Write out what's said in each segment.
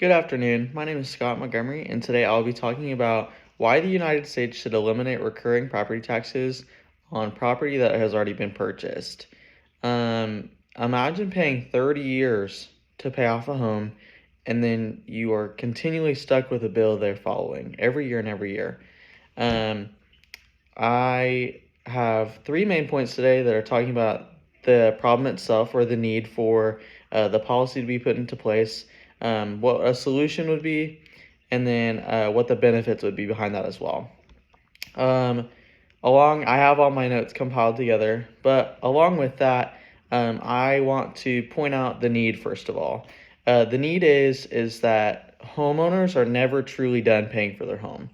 Good afternoon. My name is Scott Montgomery, and today I'll be talking about why the United States should eliminate recurring property taxes on property that has already been purchased. Imagine paying 30 years to pay off a home, and then you are continually stuck with a bill they're following every year and every year. Um, I have three main points today that are talking about the problem itself or the need for the policy to be put into place, what a solution would be, and then what the benefits would be behind that as well. Um, I have all my notes compiled together, but along with that, I want to point out the need first of all. The need is that homeowners are never truly done paying for their home.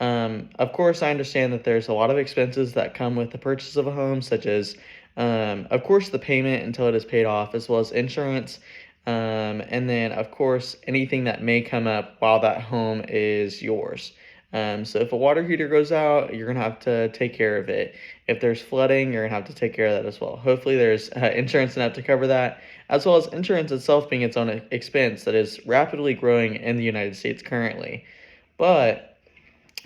Of course, I understand that there's a lot of expenses that come with the purchase of a home, such as, of course, the payment until it is paid off, as well as insurance, and then, of course, anything that may come up while that home is yours. So if a water heater goes out, you're gonna have to take care of it. If there's flooding, you're gonna have to take care of that as well. Hopefully, there's insurance enough to cover that, as well as insurance itself being its own expense that is rapidly growing in the United States currently. But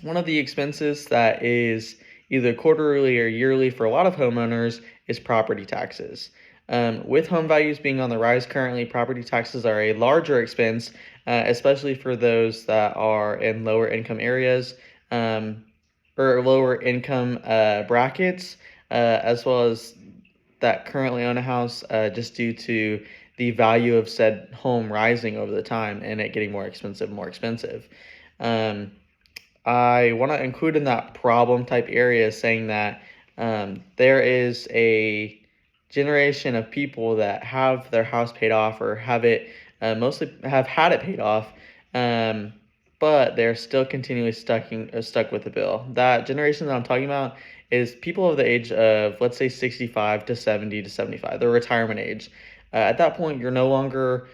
one of the expenses that is either quarterly or yearly for a lot of homeowners is property taxes. With home values being on the rise currently, property taxes are a larger expense, especially for those that are in lower income areas or lower income brackets, as well as that currently own a house, just due to the value of said home rising over the time and it getting more expensive, more expensive. Um, I want to include in that problem type area saying that there is a generation of people that have their house paid off or have it mostly have had it paid off, um, but they're still continually stuck with the bill. That generation that I'm talking about is people of the age of, let's say, 65 to 70 to 75, the retirement age. At that point, you're no longer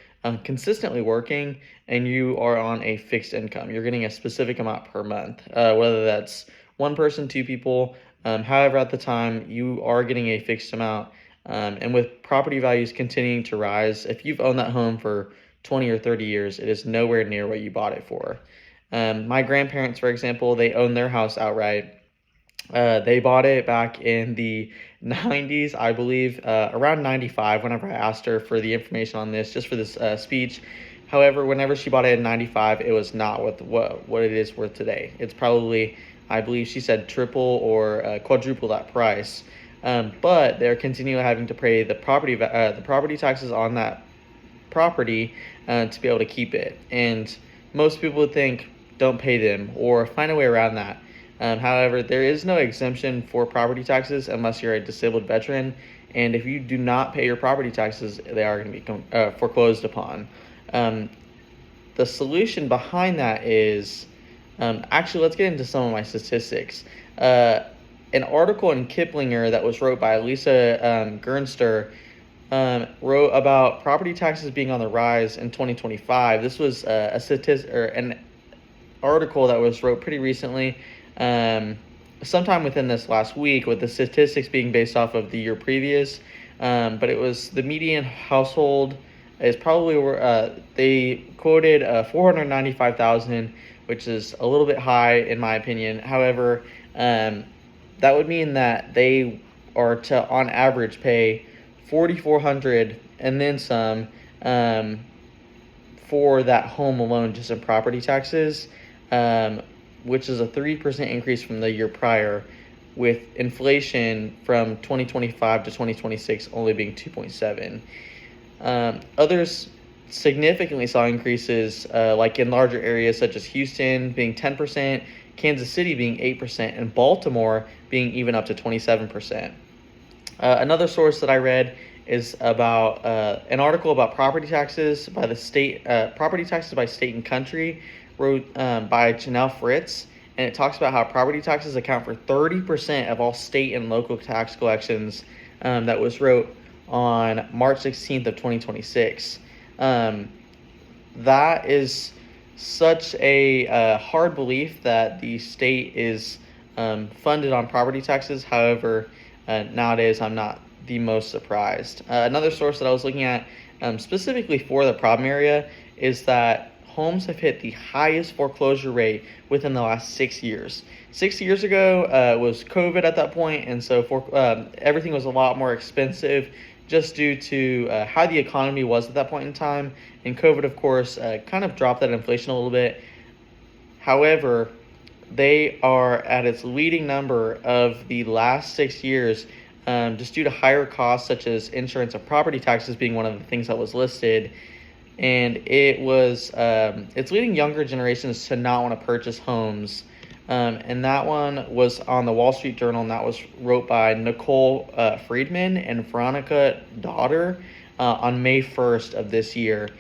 consistently working and you are on a fixed income. You're getting a specific amount per month, whether that's one person, two people. However, at the time, you are getting a fixed amount. And with property values continuing to rise, if you've owned that home for 20 or 30 years, it is nowhere near what you bought it for. My grandparents, for example, they own their house outright. They bought it back in the 90s, I believe, around 95, whenever I asked her for the information on this, just for this speech. However, whenever she bought it in 95, it was not what it is worth today. It's probably, I believe she said triple or quadruple that price. But they're continually having to pay the property taxes on that property to be able to keep it. And most people would think don't pay them or find a way around that. However, there is no exemption for property taxes unless you're a disabled veteran. And if you do not pay your property taxes, they are going to be foreclosed upon. Um, the solution behind that is actually, let's get into some of my statistics. An article in Kiplinger that was wrote by Lisa Gernster wrote about property taxes being on the rise in 2025. This was a statistic or an article that was wrote pretty recently, sometime within this last week, with the statistics being based off of the year previous. But it was the median household is probably they quoted 495,000, which is a little bit high in my opinion. However, that would mean that they are to on average pay 4,400 and then some for that home alone just in property taxes, which is a 3% increase from the year prior, with inflation from 2025 to 2026 only being 2.7. Others significantly saw increases, like in larger areas such as Houston being 10%, Kansas City being 8%, and Baltimore being even up to 27%. Another source that I read is about an article about property taxes by the state, property taxes by state and country, wrote by Janelle Fritz, and it talks about how property taxes account for 30% of all state and local tax collections. That was wrote on March 16th of 2026. That is such a hard belief that the state is funded on property taxes. However, nowadays I'm not the most surprised. Another source that I was looking at specifically for the problem area is that homes have hit the highest foreclosure rate within the last 6 years. 6 years ago was COVID at that point, and so everything was a lot more expensive just due to how the economy was at that point in time. And COVID, of course, kind of dropped that inflation a little bit. However, they are at its leading number of the last 6 years, just due to higher costs such as insurance and property taxes being one of the things that was listed. And it's leading younger generations to not want to purchase homes. And that one was on the Wall Street Journal, and that was wrote by Nicole Friedman and Veronica Daughter on May 1st of this year.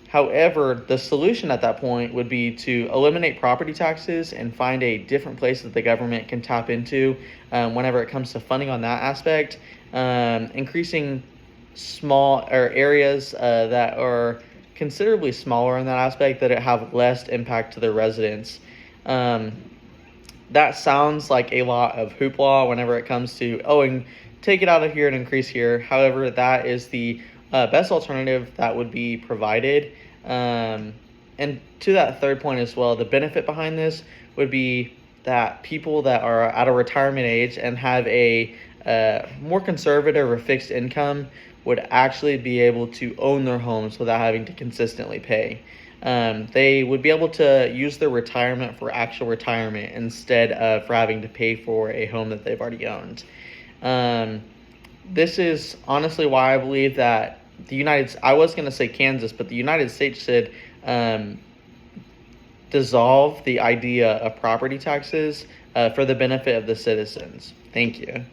However, the solution at that point would be to eliminate property taxes and find a different place that the government can tap into whenever it comes to funding on that aspect, increasing small or areas that are considerably smaller in that aspect that have less impact to their residents. That sounds like a lot of hoopla whenever it comes to, and take it out of here and increase here. However, that is the best alternative that would be provided. And to that third point as well, the benefit behind this would be that people that are at a retirement age and have a more conservative or fixed income would actually be able to own their homes without having to consistently pay. They would be able to use their retirement for actual retirement instead of for having to pay for a home that they've already owned. This is honestly why I believe that I was going to say Kansas, but the United States should dissolve the idea of property taxes for the benefit of the citizens. Thank you.